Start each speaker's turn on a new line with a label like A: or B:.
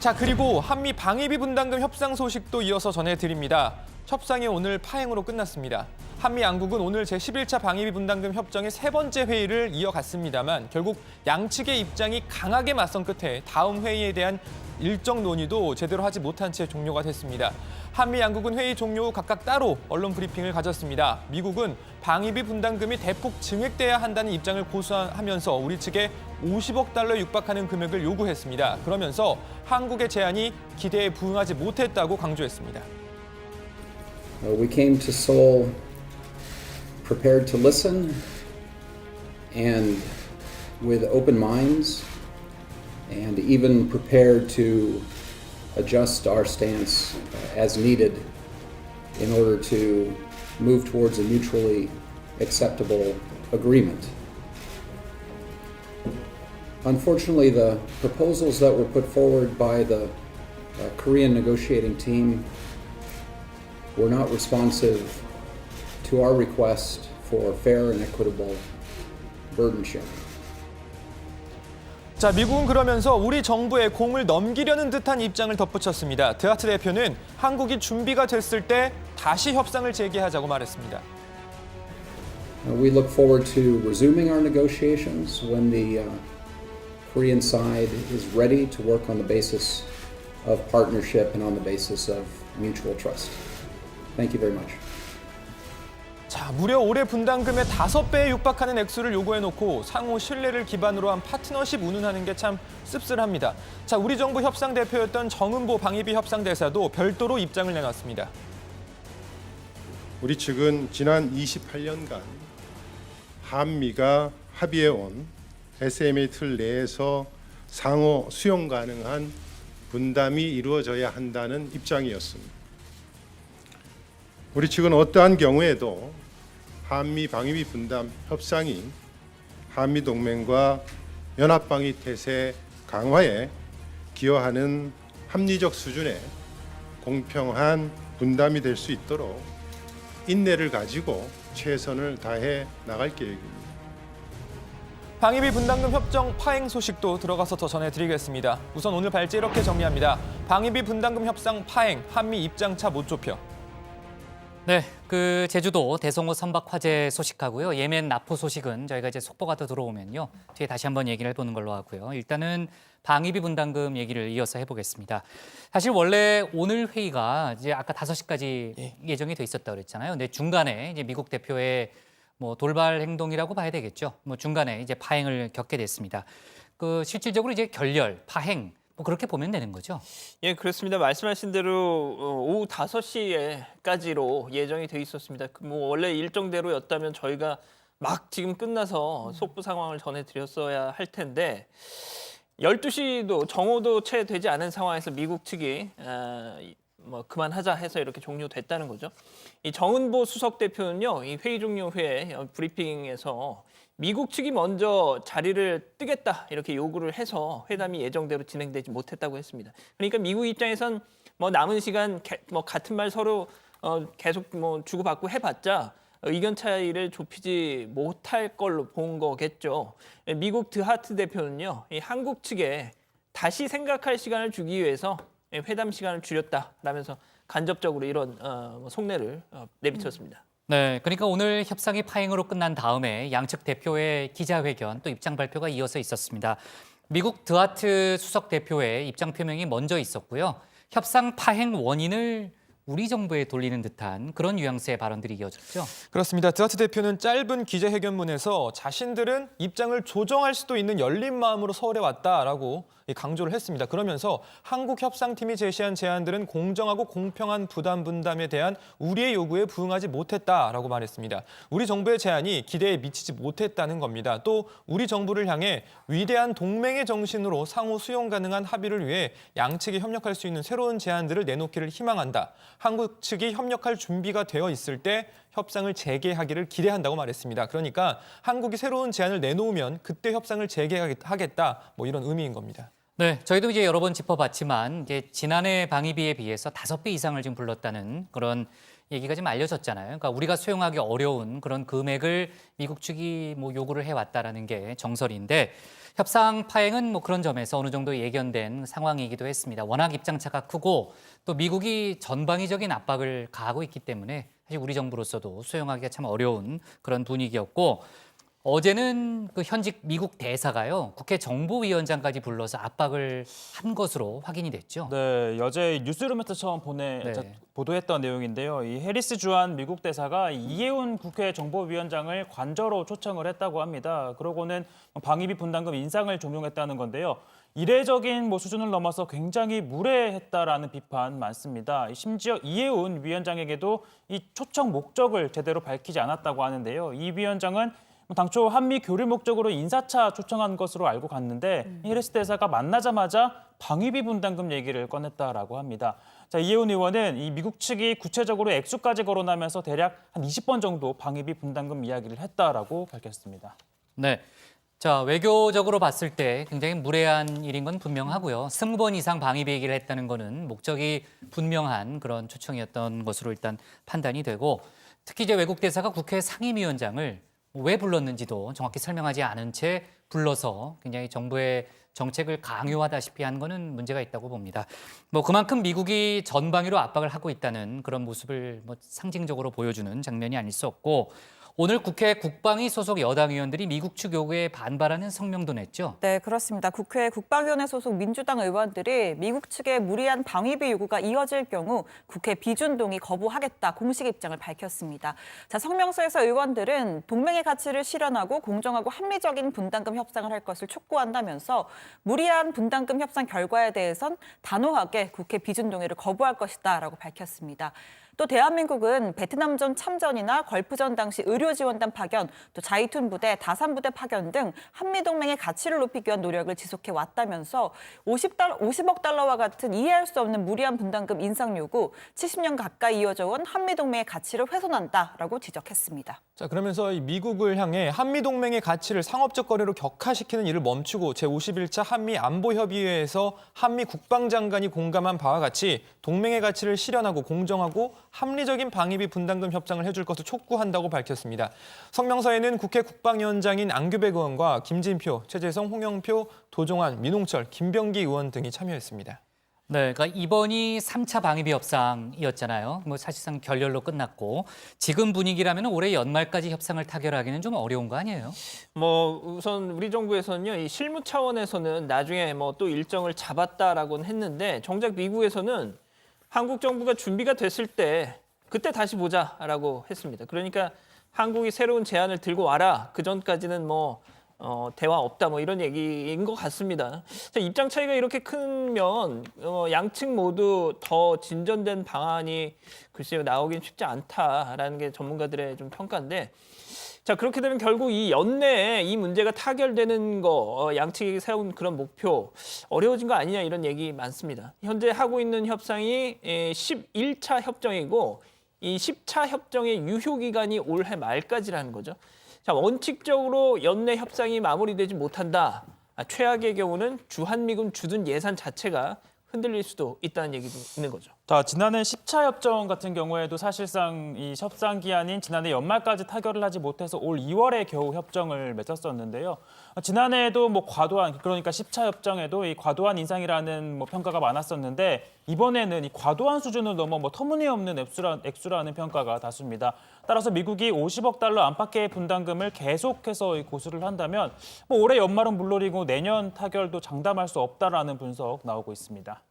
A: 자, 그리고 한미 방위비 분담금 협상 소식도 이어서 전해드립니다. 협상이 오늘 파행으로 끝났습니다. 한미 양국은 오늘 제11차 방위비 분담금 협정의 세 번째 회의를 이어갔습니다만 결국 양측의 입장이 강하게 맞선 끝에 다음 회의에 대한 일정 논의도 제대로 하지 못한 채 종료가 됐습니다. 한미 양국은 회의 종료 후 각각 따로 언론 브리핑을 가졌습니다. 미국은 방위비 분담금이 대폭 증액돼야 한다는 입장을 고수하면서 우리 측에 50억 달러에 육박하는 금액을 요구했습니다. 그러면서 한국의 제안이 기대에 부응하지 못했다고 강조했습니다.
B: We came to Seoul prepared to listen and with open minds and even prepared to adjust our stance as needed in order to move towards a mutually acceptable agreement. Unfortunately, the proposals that were put forward by the Korean negotiating team were not responsive to our request for fair and equitable burden sharing.
A: 자, 미국은 그러면서 우리 정부에 공을 넘기려는 듯한 입장을 덧붙였습니다. 드하트 대표는 한국이 준비가 됐을 때 다시 협상을 재개하자고 말했습니다.
B: We look forward to resuming our negotiations when the Korean side is ready to work on the basis of partnership and on the basis of mutual trust. Thank you very much.
A: 자, 무려 올해 분담금의 5배에 육박하는 액수를 요구해놓고 상호 신뢰를 기반으로 한 파트너십 운운하는 게 참 씁쓸합니다. 자, 우리 정부 협상 대표였던 정은보 방위비 협상 대사도 별도로 입장을 내놨습니다.
C: 우리 측은 지난 28년간 한미가 합의해온 SMA 틀 내에서 상호 수용 가능한 분담이 이루어져야 한다는 입장이었습니다. 우리 측은 어떠한 경우에도 한미 방위비 분담 협상이 한미 동맹과 연합방위 태세 강화에 기여하는 합리적 수준의 공평한 분담이 될 수 있도록 인내를 가지고 최선을 다해 나갈 계획입니다.
A: 방위비 분담금 협정 파행 소식도 들어가서 더 전해드리겠습니다. 우선 오늘 발제 이렇게 정리합니다. 방위비 분담금 협상 파행, 한미 입장차 못 좁혀.
D: 네, 제주도 대성호 선박 화재 소식하고요. 예멘 납포 소식은 저희가 이제 속보가 더 들어오면요. 뒤에 다시 한번 얘기를 해보는 걸로 하고요. 일단은 방위비 분담금 얘기를 이어서 해보겠습니다. 사실 원래 오늘 회의가 이제 아까 5시까지 예정이 돼 있었다고 그랬잖아요. 근데 중간에 이제 미국 대표의 돌발 행동이라고 봐야 되겠죠. 중간에 이제 파행을 겪게 됐습니다. 실질적으로 이제 결렬, 파행 그렇게 보면 되는 거죠?
E: 예, 그렇습니다. 말씀하신 대로 오후 5시에까지로 예정이 돼 있었습니다. 원래 일정대로였다면 저희가 막 지금 끝나서 속보 상황을 전해드렸어야 할 텐데 12시도 정오도 채 되지 않은 상황에서 미국 측이 그만하자 해서 이렇게 종료됐다는 거죠. 이 정은보 수석 대표는요, 이 회의 종료 후에 브리핑에서 미국 측이 먼저 자리를 뜨겠다 이렇게 요구를 해서 회담이 예정대로 진행되지 못했다고 했습니다. 그러니까 미국 입장에선 남은 시간 같은 말 서로 계속 주고받고 해봤자 의견 차이를 좁히지 못할 걸로 본 거겠죠. 미국 드하트 대표는요, 이 한국 측에 다시 생각할 시간을 주기 위해서 회담 시간을 줄였다라면서 간접적으로 이런 속내를 내비쳤습니다.
D: 네, 그러니까 오늘 협상이 파행으로 끝난 다음에 양측 대표의 기자회견 또 입장 발표가 이어서 있었습니다. 미국 드하트 수석 대표의 입장 표명이 먼저 있었고요. 협상 파행 원인을 우리 정부에 돌리는 듯한 그런 뉘앙스의 발언들이 이어졌죠.
A: 그렇습니다. 드하트 대표는 짧은 기자회견문에서 자신들은 입장을 조정할 수도 있는 열린 마음으로 서울에 왔다라고 강조를 했습니다. 그러면서 한국 협상팀이 제시한 제안들은 공정하고 공평한 부담 분담에 대한 우리의 요구에 부응하지 못했다라고 말했습니다. 우리 정부의 제안이 기대에 미치지 못했다는 겁니다. 또 우리 정부를 향해 위대한 동맹의 정신으로 상호 수용 가능한 합의를 위해 양측이 협력할 수 있는 새로운 제안들을 내놓기를 희망한다. 한국 측이 협력할 준비가 되어 있을 때 협상을 재개하기를 기대한다고 말했습니다. 그러니까 한국이 새로운 제안을 내놓으면 그때 협상을 재개하겠다 이런 의미인 겁니다.
D: 네, 저희도 이제 여러 번 짚어봤지만 이제 지난해 방위비에 비해서 5배 이상을 지금 불렀다는 그런 얘기가 좀 알려졌잖아요. 그러니까 우리가 수용하기 어려운 그런 금액을 미국 측이 뭐 요구를 해왔다라는 게 정설인데 협상 파행은 뭐 그런 점에서 어느 정도 예견된 상황이기도 했습니다. 워낙 입장차가 크고 또 미국이 전방위적인 압박을 가하고 있기 때문에 사실 우리 정부로서도 수용하기가 참 어려운 그런 분위기였고 어제는 그 현직 미국 대사가요 국회 정보위원장까지 불러서 압박을 한 것으로 확인이 됐죠.
F: 네, 어제 뉴스룸에서 처음
D: 네.
F: 보도했던 내용인데요. 이 해리스 주한 미국 대사가 이해운 국회 정보위원장을 관저로 초청을 했다고 합니다. 그러고는 방위비 분담금 인상을 종용했다는 건데요. 이례적인 수준을 넘어서 굉장히 무례했다라는 비판 많습니다. 심지어 이해운 위원장에게도 이 초청 목적을 제대로 밝히지 않았다고 하는데요. 이 위원장은 당초 한미 교류 목적으로 인사차 초청한 것으로 알고 갔는데 해리스 대사가 만나자마자 방위비 분담금 얘기를 꺼냈다라고 합니다. 자, 이해운 의원은 이 미국 측이 구체적으로 액수까지 거론하면서 대략 한 20번 정도 방위비 분담금 이야기를 했다라고 밝혔습니다.
D: 네. 자, 외교적으로 봤을 때 굉장히 무례한 일인 건 분명하고요. 20번 이상 방위비 얘기를 했다는 거는 목적이 분명한 그런 초청이었던 것으로 일단 판단이 되고 특히 이제 외국 대사가 국회 상임위원장을 왜 불렀는지도 정확히 설명하지 않은 채 불러서 굉장히 정부의 정책을 강요하다시피 한 거는 문제가 있다고 봅니다. 그만큼 미국이 전방위로 압박을 하고 있다는 그런 모습을 상징적으로 보여주는 장면이 아닐 수 없고 오늘 국회 국방위 소속 여당 의원들이 미국 측 요구에 반발하는 성명도 냈죠.
G: 네, 그렇습니다. 국회 국방위원회 소속 민주당 의원들이 미국 측의 무리한 방위비 요구가 이어질 경우 국회 비준동의 거부하겠다 공식 입장을 밝혔습니다. 자, 성명서에서 의원들은 동맹의 가치를 실현하고 공정하고 합리적인 분담금 협상을 할 것을 촉구한다면서 무리한 분담금 협상 결과에 대해선 단호하게 국회 비준동의를 거부할 것이다라고 밝혔습니다. 또 대한민국은 베트남전 참전이나 걸프전 당시 의료지원단 파견, 또 자이툰 부대, 다산 부대 파견 등 한미동맹의 가치를 높이기 위한 노력을 지속해 왔다면서 50억 달러와 같은 이해할 수 없는 무리한 분담금 인상 요구, 70년 가까이 이어져 온 한미동맹의 가치를 훼손한다라고 지적했습니다.
A: 자, 그러면서 이 미국을 향해 한미동맹의 가치를 상업적 거래로 격화시키는 일을 멈추고 제51차 한미안보협의회에서 한미 국방장관이 공감한 바와 같이 동맹의 가치를 실현하고 공정하고 합리적인 방위비 분담금 협상을 해줄 것을 촉구한다고 밝혔습니다. 성명서에는 국회 국방위원장인 안규백 의원과 김진표, 최재성, 홍영표, 도종환, 민홍철, 김병기 의원 등이 참여했습니다.
D: 네, 그러니까 이번이 3차 방위비 협상이었잖아요. 사실상 결렬로 끝났고 지금 분위기라면 올해 연말까지 협상을 타결하기는 좀 어려운 거 아니에요?
E: 우선 우리 정부에서는요, 이 실무 차원에서는 나중에 또 일정을 잡았다라고는 했는데 정작 미국에서는 한국 정부가 준비가 됐을 때 그때 다시 보자라고 했습니다. 그러니까 한국이 새로운 제안을 들고 와라. 그 전까지는 대화 없다 이런 얘기인 것 같습니다. 자, 입장 차이가 이렇게 크면 양측 모두 더 진전된 방안이 글쎄요 나오긴 쉽지 않다라는 게 전문가들의 좀 평가인데 자 그렇게 되면 결국 이 연내에 이 문제가 타결되는 거 양측이 세운 그런 목표 어려워진 거 아니냐 이런 얘기 많습니다. 현재 하고 있는 협상이 11차 협정이고 이 10차 협정의 유효 기간이 올해 말까지라는 거죠. 자, 원칙적으로 연내 협상이 마무리되지 못한다. 최악의 경우는 주한미군 주둔 예산 자체가 흔들릴 수도 있다는 얘기도 있는 거죠.
F: 자, 지난해 10차 협정 같은 경우에도 사실상 이 협상 기한인 지난해 연말까지 타결을 하지 못해서 올 2월에 겨우 협정을 맺었었는데요. 지난해에도 과도한 그러니까 10차 협정에도 이 과도한 인상이라는 평가가 많았었는데 이번에는 이 과도한 수준을 넘어 터무니없는 액수라는 평가가 다수입니다. 따라서 미국이 50억 달러 안팎의 분담금을 계속해서 고수를 한다면 올해 연말은 물론이고 내년 타결도 장담할 수 없다라는 분석 나오고 있습니다.